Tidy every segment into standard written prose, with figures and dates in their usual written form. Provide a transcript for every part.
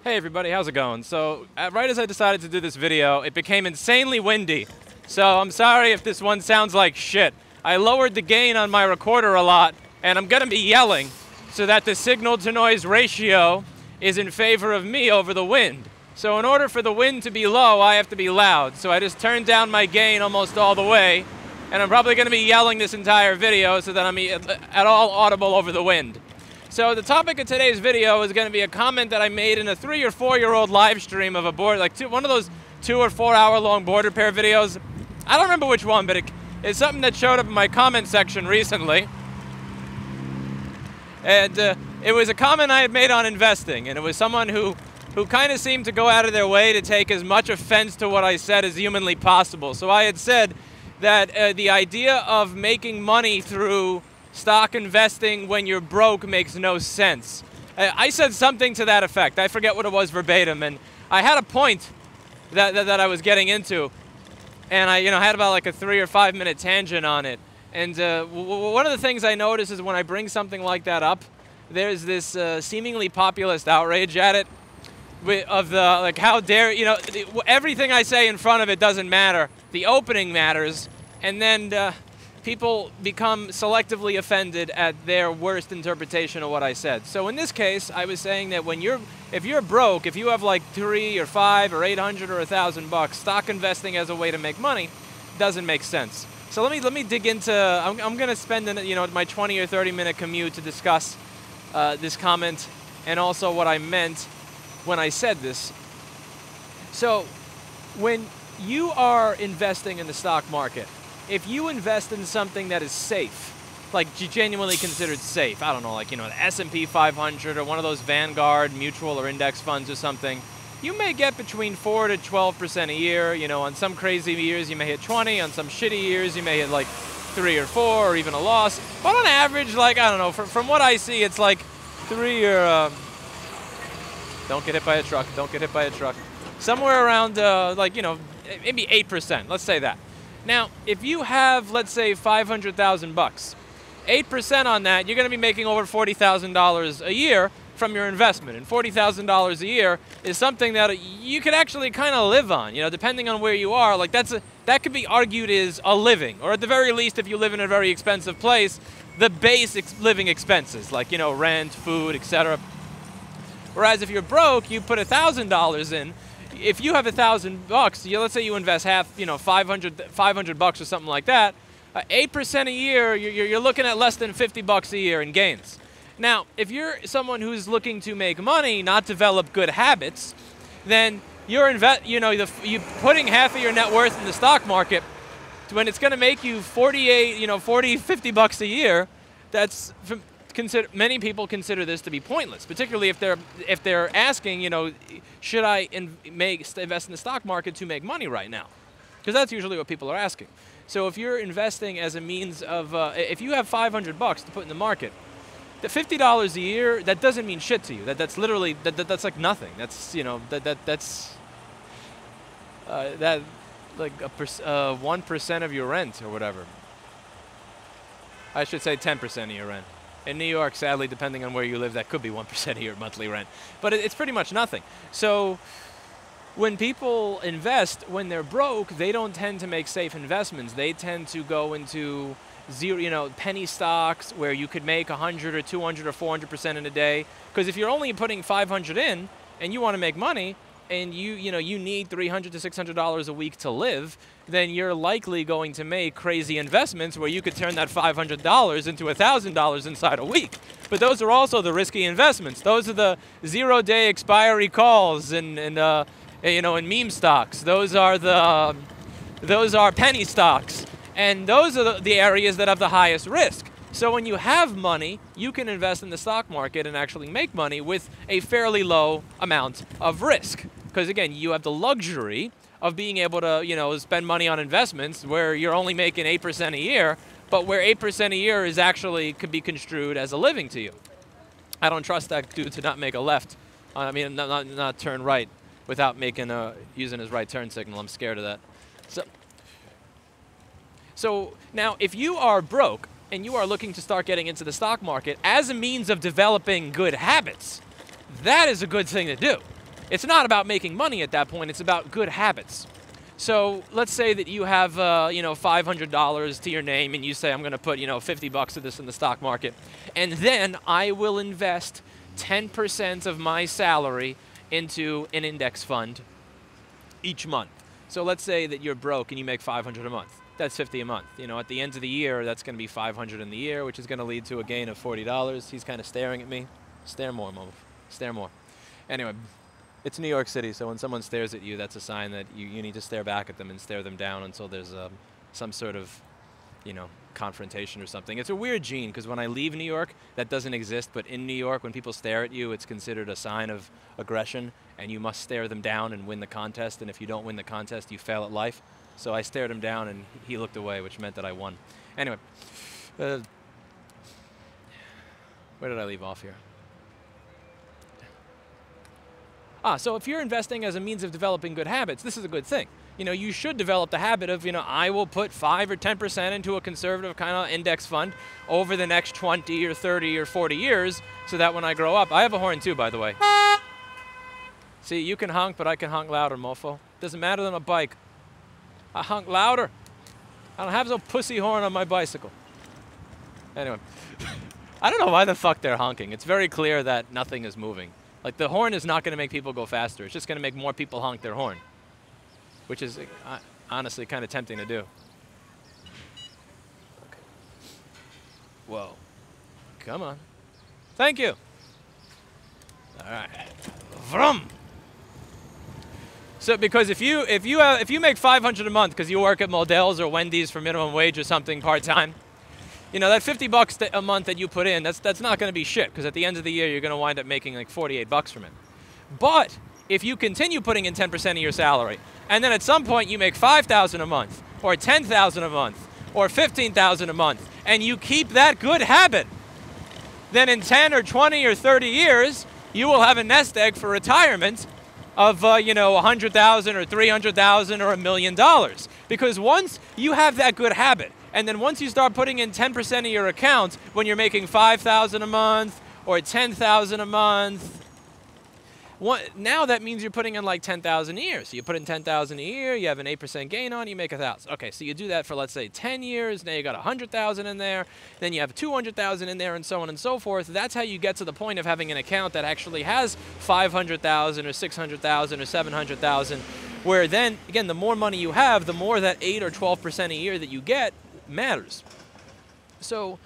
Hey everybody, how's it going? So, right as I decided to do this video, it became insanely windy. So I'm sorry if this one sounds like shit. I lowered the gain on my recorder a lot, and I'm gonna be yelling so that the signal to noise ratio is in favor of me over the wind. So in order for the wind to be low, I have to be loud. So I just turned down my gain almost all the way, and I'm probably gonna be yelling this entire video so that I'm at all audible over the wind. So the topic of today's video is going to be a comment that I made in a 3 or 4 year old live stream of a board, like one of those 2 or 4 hour long board repair videos. I don't remember which one, but it's something that showed up in my comment section recently. And it was a comment I had made on investing, and it was someone who kind of seemed to go out of their way to take as much offense to what I said as humanly possible. So I had said that the idea of making money through stock investing when you're broke makes no sense. I said something to that effect. I forget what it was verbatim, and I had a point that I was getting into, and I had about like a 3 or 5 minute tangent on it. And one of the things I notice is when I bring something like that up, there's this seemingly populist outrage at it, of the like, how dare everything I say in front of it doesn't matter. The opening matters, and then people become selectively offended at their worst interpretation of what I said. So in this case, I was saying that if you're broke, if you have like 3 or 5 or 800 or 1,000 bucks, stock investing as a way to make money doesn't make sense. So let me dig into. I'm going to spend my 20 or 30 minute commute to discuss this comment and also what I meant when I said this. So when you are investing in the stock market, if you invest in something that is safe, like genuinely considered safe, I don't know, like the S&P 500 or one of those Vanguard mutual or index funds or something, you may get between 4 to 12% a year. On some crazy years you may hit 20, on some shitty years you may hit like 3 or 4 or even a loss. But on average, like, I don't know, from what I see, it's like 3 or don't get hit by a truck, don't get hit by a truck. Somewhere around maybe 8%, let's say that. Now, if you have, let's say, 500,000 bucks, 8% on that, you're going to be making over $40,000 a year from your investment. And $40,000 a year is something that you could actually kind of live on, depending on where you are. Like that could be argued is a living, or at the very least, if you live in a very expensive place, the basic living expenses, like rent, food, etc. Whereas if you're broke, you put $1,000 in. If you have 1,000 bucks, let's say you invest half, 500 bucks or something like that, 8% a year, you're looking at less than 50 bucks a year in gains. Now, if you're someone who's looking to make money, not develop good habits, then you're putting half of your net worth in the stock market when it's going to make you 50 bucks a year. That's many people consider this to be pointless, particularly if they're asking, should I invest in the stock market to make money right now? Because that's usually what people are asking. So if you're investing as a means of, if you have 500 bucks to put in the market, the $50 a year, that doesn't mean shit to you. That's literally that's like nothing. That's that's like 1% of your rent or whatever. I should say 10% of your rent. In New York, sadly, depending on where you live, that could be 1% of your monthly rent. But it's pretty much nothing. So when people invest, when they're broke, they don't tend to make safe investments. They tend to go into penny stocks where you could make 100 or 200 or 400% in a day. Because if you're only putting 500 in and you want to make money, and you need $300 to $600 a week to live, then you're likely going to make crazy investments where you could turn that $500 into $1,000 inside a week. But those are also the risky investments. Those are the 0-day expiry calls and meme stocks. Those are penny stocks, and those are the areas that have the highest risk. So when you have money, you can invest in the stock market and actually make money with a fairly low amount of risk. Because again, you have the luxury of being able to, spend money on investments where you're only making 8% a year, but where 8% a year is actually could be construed as a living to you. I don't trust that dude to not make a left. Not turn right without using his right turn signal. I'm scared of that. So now, if you are broke and you are looking to start getting into the stock market as a means of developing good habits, that is a good thing to do. It's not about making money at that point, it's about good habits. So let's say that you have $500 to your name and you say, I'm going to put 50 bucks of this in the stock market, and then I will invest 10% of my salary into an index fund each month. So let's say that you're broke and you make $500 a month. That's $50 a month. At the end of the year, that's going to be $500 in the year, which is going to lead to a gain of $40. He's kind of staring at me. Stare more, Mo. Stare more. Anyway, it's New York City, so when someone stares at you, that's a sign that you need to stare back at them and stare them down until there's some sort of, confrontation or something. It's a weird gene, because when I leave New York, that doesn't exist, but in New York, when people stare at you, it's considered a sign of aggression, and you must stare them down and win the contest, and if you don't win the contest, you fail at life. So I stared him down, and he looked away, which meant that I won. Anyway, where did I leave off here? So if you're investing as a means of developing good habits, this is a good thing. You should develop the habit of, I will put 5 or 10% into a conservative kind of index fund over the next 20 or 30 or 40 years, so that when I grow up, I have a horn too, by the way. See, you can honk, but I can honk louder, mofo. Doesn't matter than a bike. I honk louder. I don't have no pussy horn on my bicycle. Anyway, I don't know why the fuck they're honking. It's very clear that nothing is moving. Like, the horn is not going to make people go faster. It's just going to make more people honk their horn, which is honestly kind of tempting to do. Okay. Whoa. Come on. Thank you. All right. Vroom. So, because if you make $500 a month because you work at Modell's or Wendy's for minimum wage or something part-time, that 50 bucks a month that you put in, that's not going to be shit, because at the end of the year you're going to wind up making like 48 bucks from it. But if you continue putting in 10% of your salary, and then at some point you make $5,000 a month, or $10,000 a month, or $15,000 a month, and you keep that good habit, then in 10 or 20 or 30 years, you will have a nest egg for retirement of, $100,000 or $300,000 or $1 million. Because once you have that good habit, and then once you start putting in 10% of your account when you're making $5,000 a month or $10,000 a month, now that means you're putting in like $10,000 a year. So you put in $10,000 a year, you have an 8% gain on, you make $1,000. Okay, so you do that for, let's say, 10 years. Now you got $100,000 in there. Then you have $200,000 in there, and so on and so forth. That's how you get to the point of having an account that actually has $500,000 or $600,000 or $700,000. Where then, again, the more money you have, the more that 8 or 12% a year that you get matters. So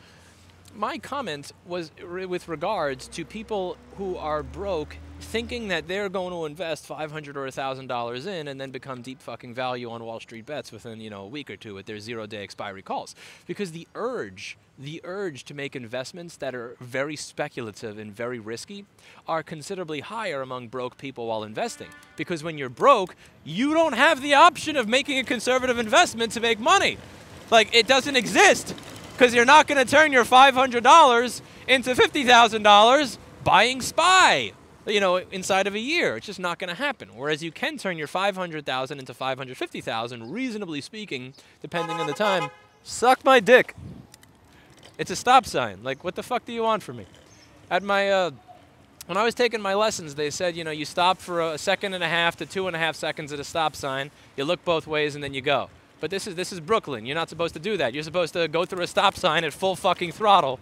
my comment was with regards to people who are broke thinking that they're going to invest $500 or $1,000 in and then become deep fucking value on Wall Street bets within, a week or two with their 0-day expiry calls. Because the urge to make investments that are very speculative and very risky are considerably higher among broke people while investing. Because when you're broke, you don't have the option of making a conservative investment to make money. Like, it doesn't exist, because you're not going to turn your $500 into $50,000 buying SPY, inside of a year. It's just not going to happen. Whereas you can turn your $500,000 into $550,000, reasonably speaking, depending on the time. Suck my dick. It's a stop sign. Like, what the fuck do you want from me? At my, when I was taking my lessons, they said, you stop for a second and a half to 2.5 seconds at a stop sign, you look both ways, and then you go. But this is Brooklyn. You're not supposed to do that. You're supposed to go through a stop sign at full fucking throttle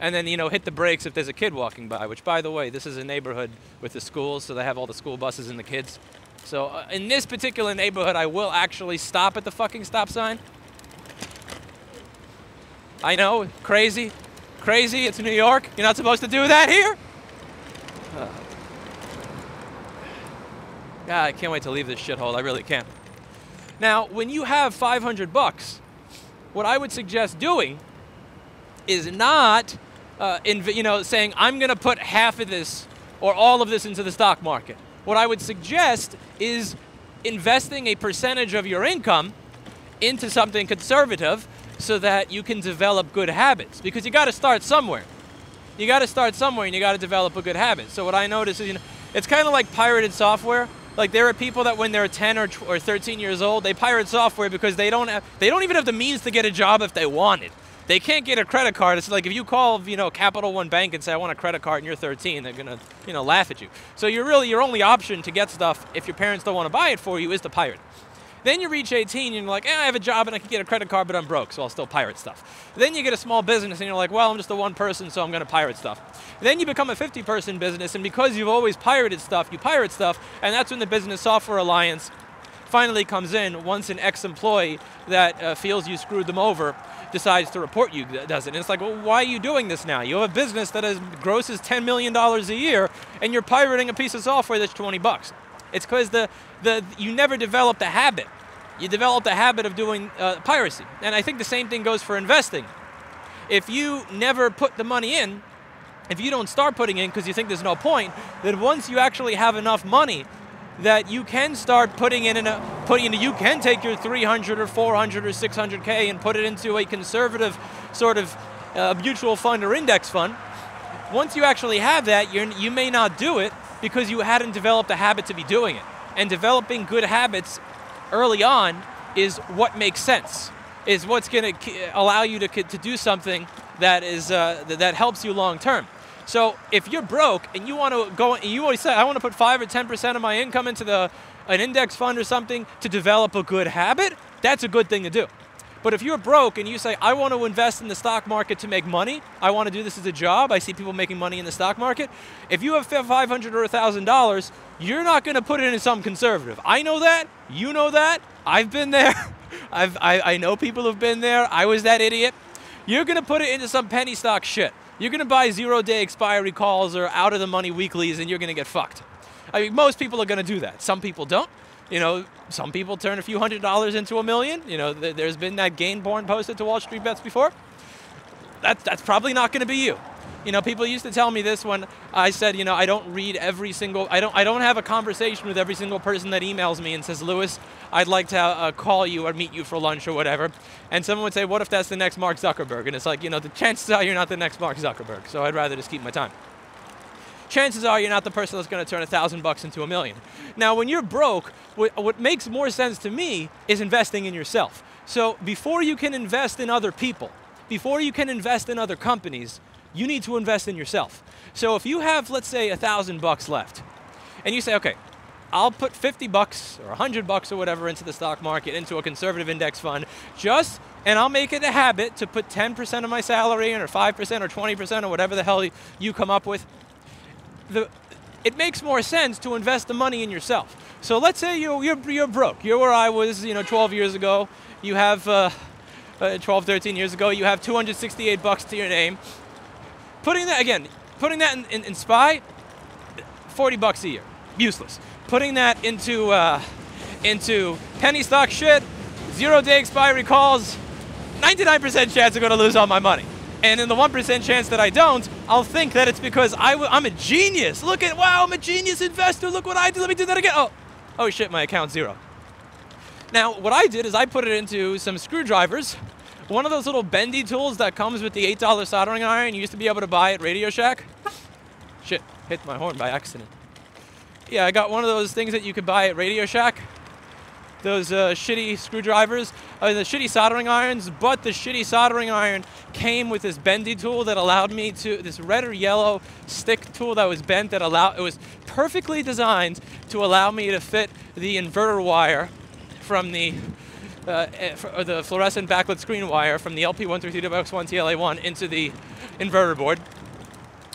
and then, hit the brakes if there's a kid walking by, which, by the way, this is a neighborhood with the schools, so they have all the school buses and the kids. So in this particular neighborhood, I will actually stop at the fucking stop sign. I know, crazy. Crazy, it's New York. You're not supposed to do that here? God, I can't wait to leave this shithole. I really can't. Now, when you have 500 bucks, what I would suggest doing is not, saying, I'm going to put half of this or all of this into the stock market. What I would suggest is investing a percentage of your income into something conservative so that you can develop good habits. Because you got to start somewhere. You got to start somewhere, and you got to develop a good habit. So what I notice is, it's kind of like pirated software. Like, there are people that when they're 10 or 13 years old, they pirate software because they don't even have the means to get a job if they wanted. They can't get a credit card. It's like if you call, Capital One Bank and say, I want a credit card and you're 13, they're going to, laugh at you. So your only option to get stuff, if your parents don't want to buy it for you, is to pirate. Then you reach 18 and you're like, I have a job and I can get a credit card, but I'm broke, so I'll still pirate stuff. Then you get a small business and you're like, well, I'm just a one person, so I'm going to pirate stuff. Then you become a 50-person business, and because you've always pirated stuff, you pirate stuff, and that's when the Business Software Alliance finally comes in once an ex-employee that feels you screwed them over decides to report you, does it. And it's like, well, why are you doing this now? You have a business that grosses $10 million a year, and you're pirating a piece of software that's $20. It's because you never developed a habit. You developed a habit of doing piracy. And I think the same thing goes for investing. If you never put the money in, if you don't start putting in because you think there's no point, then once you actually have enough money that you can start putting in, you can take your 300 or 400 or 600K and put it into a conservative sort of mutual fund or index fund. Once you actually have that, you may not do it because you hadn't developed a habit to be doing it. And developing good habits early on is what makes sense, is what's going to allow you to do something that is that helps you long term. So if you're broke and you want to go, and you always say, I want to put 5 or 10% of my income into an index fund or something to develop a good habit, that's a good thing to do. But if you're broke and you say, I want to invest in the stock market to make money, I want to do this as a job, I see people making money in the stock market, if you have $500 or $1,000, you're not going to put it into some conservative. I know that, you know that, I've been there, I know people who've been there, I was that idiot. You're going to put it into some penny stock shit. You're going to buy 0-day expiry calls or out of the money weeklies, and you're going to get fucked. I mean, most people are going to do that. Some people don't. Some people turn a few $100s into $1 million. There's been that gain born posted to Wall Street Bets before. That's probably not going to be you. People used to tell me this when I said, I don't read every single, I don't have a conversation with every single person that emails me and says, Louis, I'd like to call you or meet you for lunch or whatever. And someone would say, what if that's the next Mark Zuckerberg? And it's like, the chances are you're not the next Mark Zuckerberg, so I'd rather just keep my time. Chances are you're not the person that's going to turn $1,000 into $1 million. Now, when you're broke, what makes more sense to me is investing in yourself. So before you can invest in other people, before you can invest in other companies, you need to invest in yourself. So if you have, let's say, $1,000 left, and you say, okay, I'll put $50 or $100 or whatever into the stock market, into a conservative index fund, and I'll make it a habit to put 10% of my salary in, or 5% or 20% or whatever the hell you come up with. It makes more sense to invest the money in yourself. So let's say you're broke. You're where I was, 12 years ago. You have 12, 13 years ago. You have $268 to your name. Putting that in SPY, $40 a year, useless. Putting that into penny stock shit, 0-day expiry calls, 99% chance I'm going to lose all my money. And in the 1% chance that I don't, I'll think that it's because I'm a genius. Wow, I'm a genius investor. Look what I did. Let me do that again. Oh shit, my account's 0. Now, what I did is I put it into some screwdrivers. One of those little bendy tools that comes with the $8 soldering iron you used to be able to buy at Radio Shack. Shit, hit my horn by accident. Yeah, I got one of those things that you could buy at Radio Shack. Those shitty screwdrivers, the shitty soldering irons, but the shitty soldering iron came with this bendy tool that allowed me this red or yellow stick tool that was bent it was perfectly designed to allow me to fit the inverter wire from the fluorescent backlit screen wire from the LP133WX1 TLA1 into the inverter board.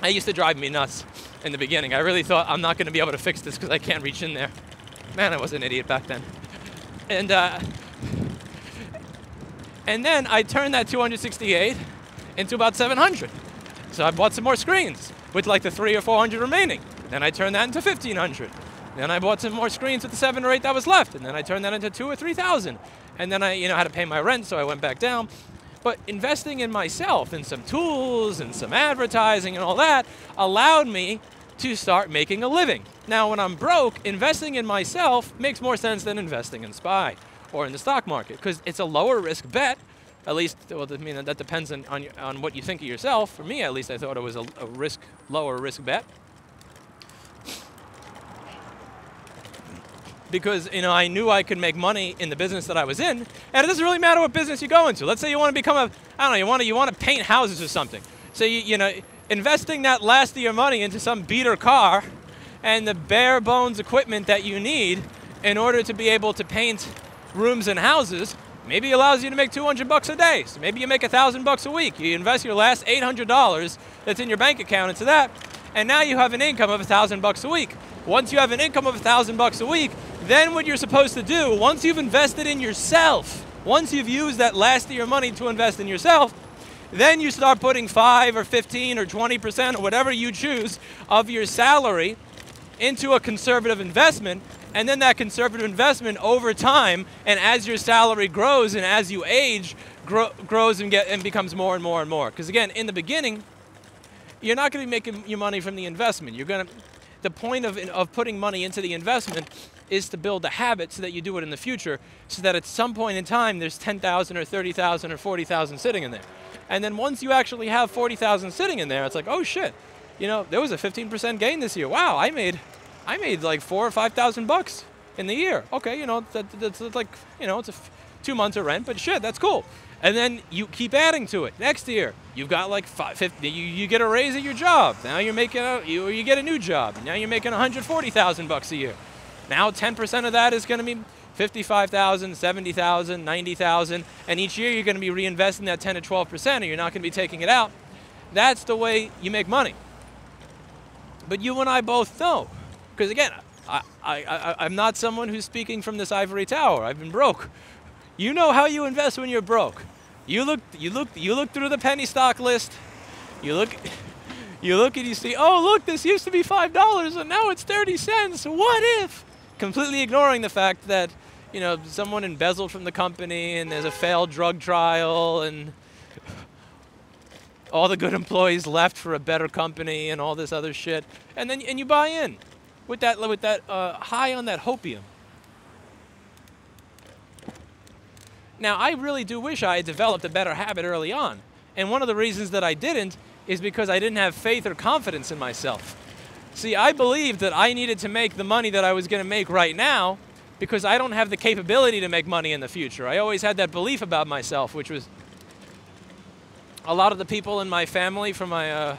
That used to drive me nuts in the beginning. I really thought I'm not going to be able to fix this because I can't reach in there. Man, I was an idiot back then. And then I turned that 268 into about 700. So I bought some more screens with like the 300 or 400 remaining. Then I turned that into 1,500. Then I bought some more screens with the 7 or 8 that was left. And then I turned that into 2,000 or 3,000. And then I had to pay my rent, so I went back down. But investing in myself, in some tools and some advertising and all that, allowed me to start making a living. Now, when I'm broke, investing in myself makes more sense than investing in SPY or in the stock market, because it's a lower risk bet. At least, well, that depends on what you think of yourself. For me, at least, I thought it was a lower risk bet. because I knew I could make money in the business that I was in, and it doesn't really matter what business you go into. Let's say you want to become I don't know, you want to paint houses or something. So investing that last of your money into some beater car and the bare bones equipment that you need in order to be able to paint rooms and houses maybe allows you to make $200 a day. So maybe you make $1,000 a week. You invest your last $800 that's in your bank account into that, and now you have an income of $1,000 a week. Once you have an income of $1,000 a week, then what you're supposed to do, once you've invested in yourself, once you've used that last of your money to invest in yourself, then you start putting 5 or 15 or 20% or whatever you choose of your salary into a conservative investment, and then that conservative investment over time, and as your salary grows and as you age, grows and becomes more and more and more. Because again, in the beginning, you're not going to be making your money from the investment. The point of putting money into the investment is to build a habit so that you do it in the future, so that at some point in time there's 10,000 or 30,000 or 40,000 sitting in there. And then once you actually have 40,000 sitting in there, it's like, oh shit, there was a 15% gain this year. Wow, I made like $4,000 or $5,000 in the year. Okay, that's like, it's 2 months of rent, but shit, that's cool. And then you keep adding to it. Next year, you've got like 50. You get a raise at your job. Now you're making you get a new job. Now you're making $140,000 a year. Now 10% of that is going to be 55,000, 70,000, 90,000, and each year you're going to be reinvesting that 10 to 12%, or you're not going to be taking it out. That's the way you make money. But you and I both know, because again, I'm not someone who's speaking from this ivory tower. I've been broke. You know how you invest when you're broke. You look through the penny stock list. You look and you see, oh look, this used to be $5 and now it's 30 cents. What if? Completely ignoring the fact that someone embezzled from the company and there's a failed drug trial and all the good employees left for a better company and all this other shit, and you buy in with that high on that hopium. Now, I really do wish I had developed a better habit early on, and one of the reasons that I didn't is because I didn't have faith or confidence in myself. See, I believed that I needed to make the money that I was going to make right now because I don't have the capability to make money in the future. I always had that belief about myself, which was a lot of the people in my family, from my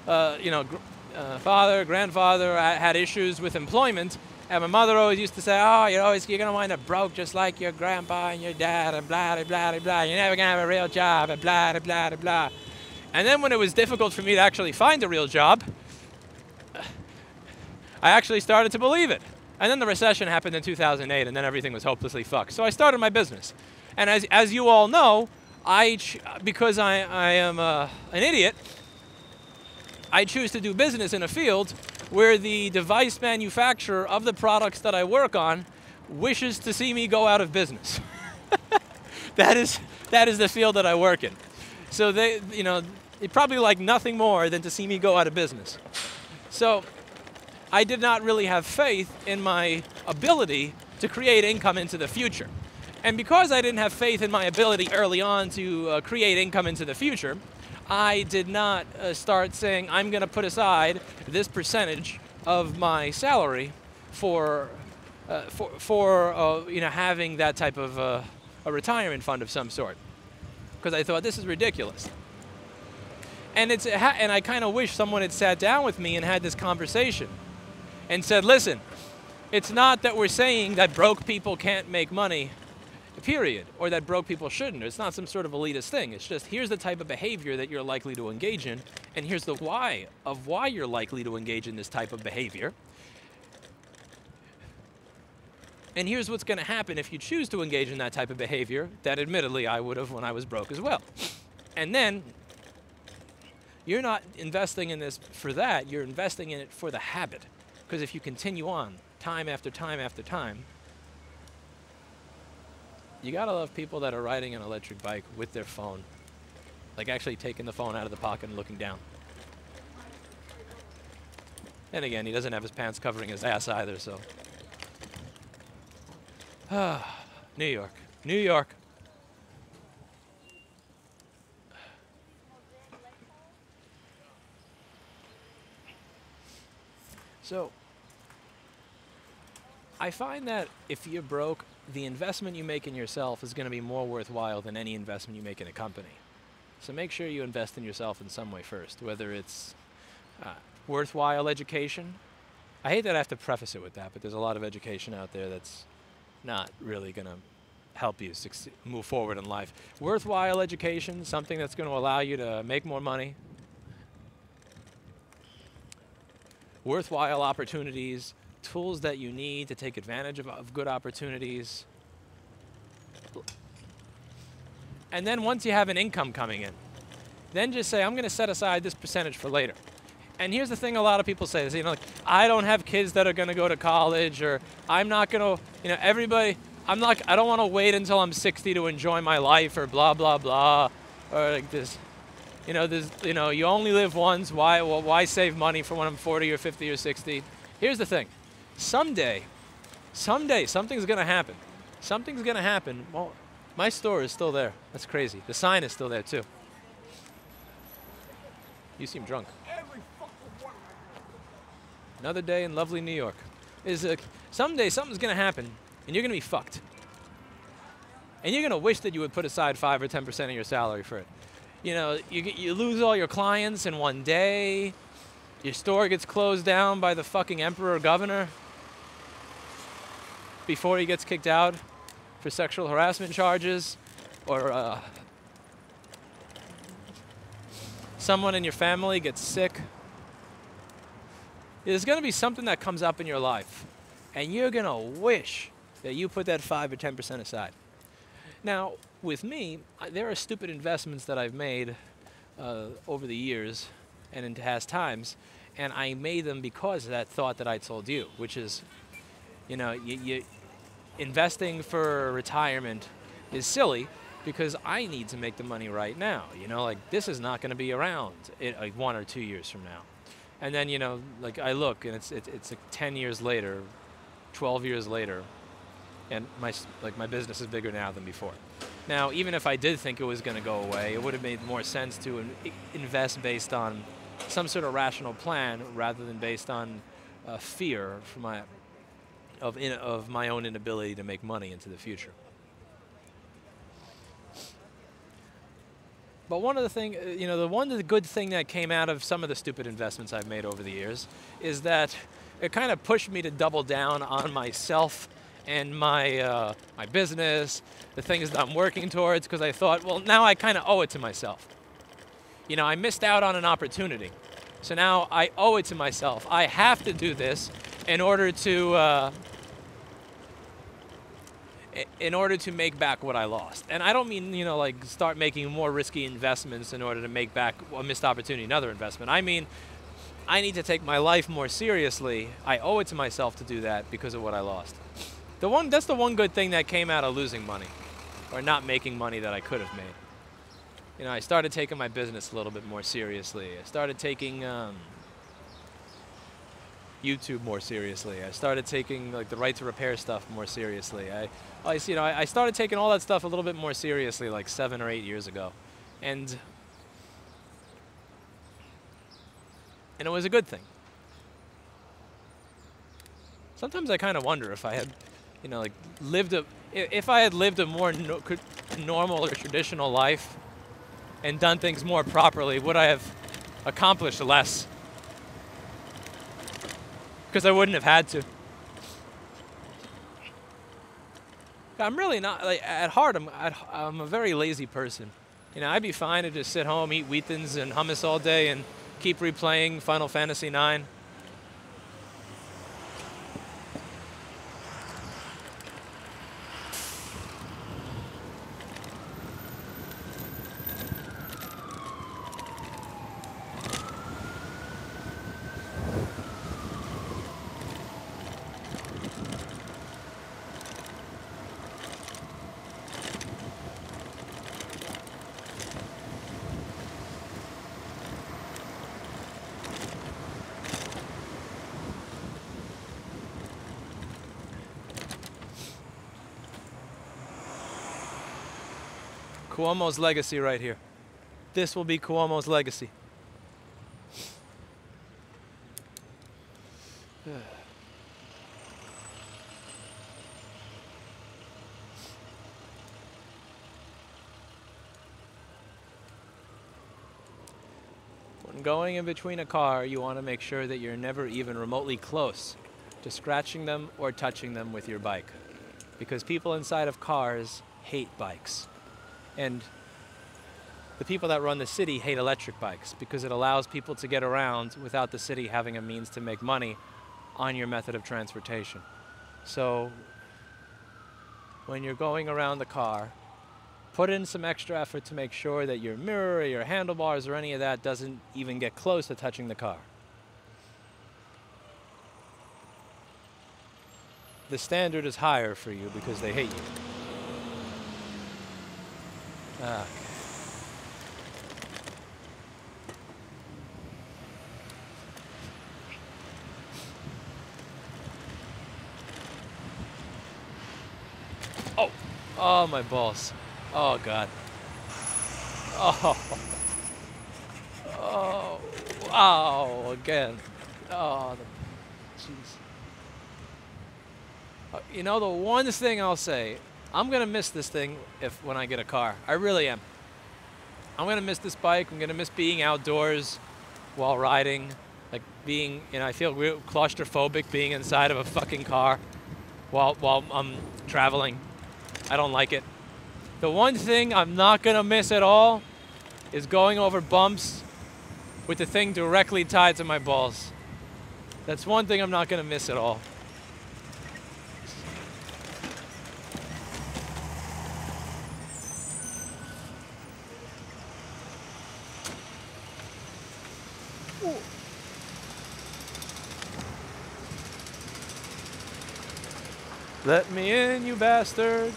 father, grandfather, had issues with employment. And my mother always used to say, oh, you're going to wind up broke just like your grandpa and your dad, and blah, blah, blah, blah. You're never going to have a real job, and blah, blah, blah, blah. And then when it was difficult for me to actually find a real job, I actually started to believe it. And then the recession happened in 2008, and then everything was hopelessly fucked. So I started my business. And as you all know, because I am an idiot, I choose to do business in a field where the device manufacturer of the products that I work on wishes to see me go out of business. That is the field that I work in. So they probably like nothing more than to see me go out of business. So I did not really have faith in my ability to create income into the future. And because I didn't have faith in my ability early on to create income into the future, I did not start saying, I'm going to put aside this percentage of my salary for having that type of a retirement fund of some sort. Because I thought, this is ridiculous. And I kind of wish someone had sat down with me and had this conversation and said, listen, it's not that we're saying that broke people can't make money, period, or that broke people shouldn't. It's not some sort of elitist thing. It's just, here's the type of behavior that you're likely to engage in, and here's the why you're likely to engage in this type of behavior. And here's what's going to happen if you choose to engage in that type of behavior that admittedly I would have when I was broke as well. And then you're not investing in this for that, you're investing in it for the habit. Because if you continue on time after time after time, you gotta love people that are riding an electric bike with their phone. Like actually taking the phone out of the pocket and looking down. And again, he doesn't have his pants covering his ass either, so. New York. New York. So, I find that if you're broke, the investment you make in yourself is going to be more worthwhile than any investment you make in a company. So make sure you invest in yourself in some way first, whether it's worthwhile education. I hate that I have to preface it with that, but there's a lot of education out there that's not really going to help you move forward in life. Worthwhile education, something that's going to allow you to make more money. Worthwhile opportunities, tools that you need to take advantage of good opportunities. And then once you have an income coming in, then just say, I'm going to set aside this percentage for later. And here's the thing a lot of people say, is, like, I don't have kids that are going to go to college, or I'm not going to, everybody, I don't want to wait until I'm 60 to enjoy my life, or blah, blah, blah, or like this. You only live once. Why save money for when I'm 40 or 50 or 60? Here's the thing. Someday, something's going to happen. Something's going to happen. Well, my store is still there. That's crazy. The sign is still there, too. You seem drunk. Another day in lovely New York. Someday, something's going to happen, and you're going to be fucked. And you're going to wish that you would put aside 5 or 10% of your salary for it. You lose all your clients in one day. Your store gets closed down by the fucking emperor governor before he gets kicked out for sexual harassment charges, or someone in your family gets sick. There's going to be something that comes up in your life, and you're going to wish that you put that 5 or 10% aside. Now, with me, there are stupid investments that I've made over the years and in past times, and I made them because of that thought that I told you, which is, investing for retirement is silly because I need to make the money right now. This is not going to be around like 1 or 2 years from now. And then, I look, and it's like 10 years later, 12 years later, and my business is bigger now than before. Now, even if I did think it was going to go away, it would have made more sense to invest based on some sort of rational plan rather than based on fear of my own inability to make money into the future. But one of the things, the good thing that came out of some of the stupid investments I've made over the years is that it kind of pushed me to double down on myself and my business, the things that I'm working towards, because I thought, well, now I kind of owe it to myself. I missed out on an opportunity. So now I owe it to myself. I have to do this in order to make back what I lost. And I don't mean, start making more risky investments in order to make back a missed opportunity, another investment. I mean, I need to take my life more seriously. I owe it to myself to do that because of what I lost. That's the one good thing that came out of losing money or not making money that I could have made. I started taking my business a little bit more seriously. I started taking YouTube more seriously. I started taking the right to repair stuff more seriously. I started taking all that stuff a little bit more seriously 7 or 8 years ago, and it was a good thing. Sometimes I kind of wonder if I had, if I had lived a more normal or traditional life and done things more properly, would I have accomplished less? Because I wouldn't have had to. I'm really not, at heart, I'm a very lazy person. I'd be fine to just sit home, eat wheat thins and hummus all day and keep replaying Final Fantasy IX. Cuomo's legacy right here. This will be Cuomo's legacy. going in between a car, you want to make sure that you're never even remotely close to scratching them or touching them with your bike. Because people inside of cars hate bikes. And the people that run the city hate electric bikes because it allows people to get around without the city having a means to make money on your method of transportation. So when you're going around the car, put in some extra effort to make sure that your mirror or your handlebars or any of that doesn't even get close to touching the car. The standard is higher for you because they hate you. Okay. Oh, my balls. Oh, God. Oh. Oh. Wow. Again. Oh, jeez. You know, the one thing I'll say, I'm going to miss this thing when I get a car. I really am. I'm going to miss this bike. I'm going to miss being outdoors while riding. Like being, I feel real claustrophobic being inside of a fucking car while I'm traveling. I don't like it. The one thing I'm not going to miss at all is going over bumps with the thing directly tied to my balls. That's one thing I'm not going to miss at all. Ooh. Let me in, you bastard.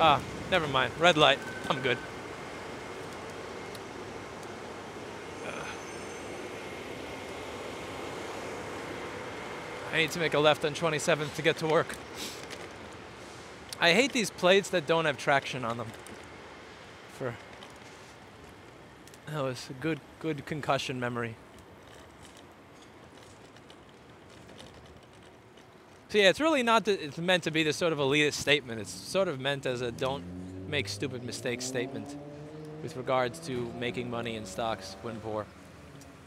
Ah, never mind. Red light. I'm good. I need to make a left on 27th to get to work. I hate these plates that don't have traction on them. That was a good concussion memory. So yeah, it's really not it's meant to be this sort of elitist statement. It's sort of meant as a don't make stupid mistakes statement with regards to making money in stocks when poor.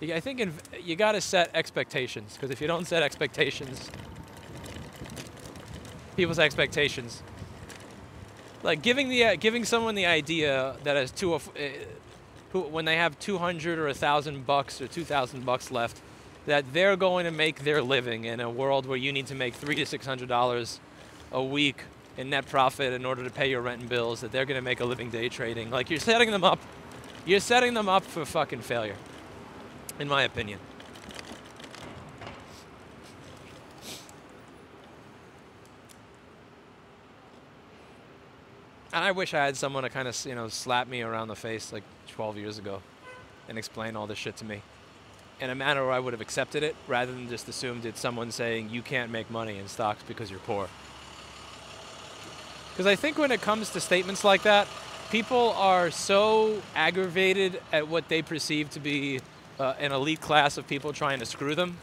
I think you got to set expectations, because if you don't set expectations, people's expectations, like giving someone the idea that as when they have 200 or $1,000 bucks or $2,000 left, that they're going to make their living in a world where you need to make $300 to $600 a week in net profit in order to pay your rent and bills, that they're going to make a living day trading. Like, you're setting them up for fucking failure, in my opinion. And I wish I had someone to kind of, slap me around the face like 12 years ago and explain all this shit to me in a manner where I would have accepted it rather than just assumed it's someone saying you can't make money in stocks because you're poor. Because I think when it comes to statements like that, people are so aggravated at what they perceive to be an elite class of people trying to screw them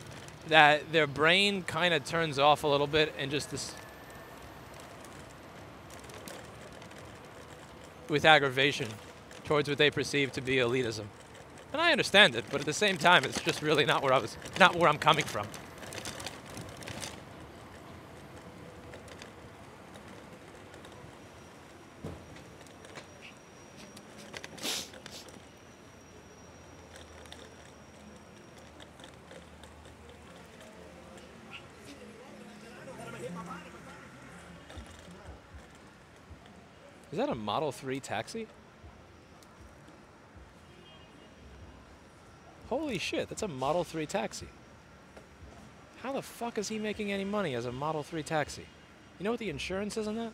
that their brain kind of turns off a little bit and just this with aggravation towards what they perceive to be elitism. And I understand it, but at the same time, it's just really not where I'm coming from. Is that a Model 3 taxi? Holy shit, that's a Model 3 taxi. How the fuck is he making any money as a Model 3 taxi? You know what the insurance is on that?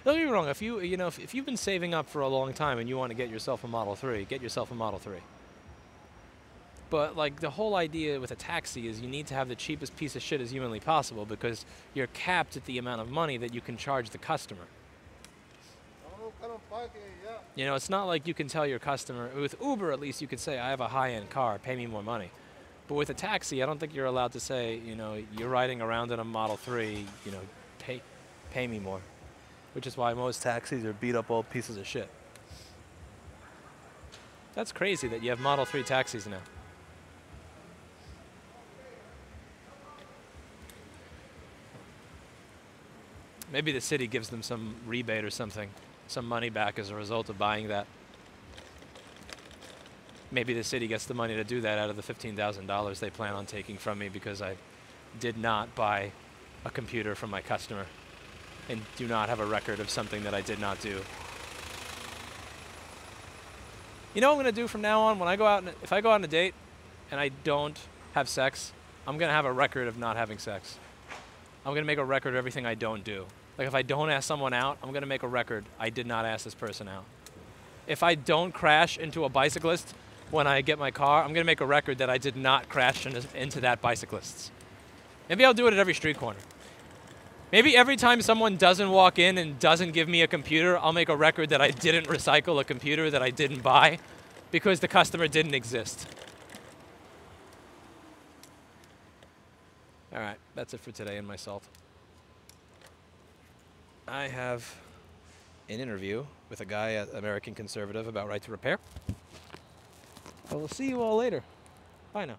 Don't get me wrong, if you've been saving up for a long time and you want to get yourself a Model 3, get yourself a Model 3. But like the whole idea with a taxi is you need to have the cheapest piece of shit as humanly possible because you're capped at the amount of money that you can charge the customer. You know, it's not like you can tell your customer, with Uber at least you could say, I have a high-end car, pay me more money. But with a taxi, I don't think you're allowed to say, you're riding around in a Model 3, pay me more. Which is why most taxis are beat up old pieces of shit. That's crazy that you have Model 3 taxis now. Maybe the city gives them some rebate or something, some money back as a result of buying that. Maybe the city gets the money to do that out of the $15,000 they plan on taking from me because I did not buy a computer from my customer and do not have a record of something that I did not do. You know what I'm going to do from now on? When I go out, if I go out on a date and I don't have sex, I'm going to have a record of not having sex. I'm going to make a record of everything I don't do. Like if I don't ask someone out, I'm going to make a record I did not ask this person out. If I don't crash into a bicyclist when I get my car, I'm going to make a record that I did not crash into that bicyclist. Maybe I'll do it at every street corner. Maybe every time someone doesn't walk in and doesn't give me a computer, I'll make a record that I didn't recycle a computer that I didn't buy because the customer didn't exist. All right, that's it for today in my salt. I have an interview with a guy at American Conservative about right to repair. I will see you all later. Bye now.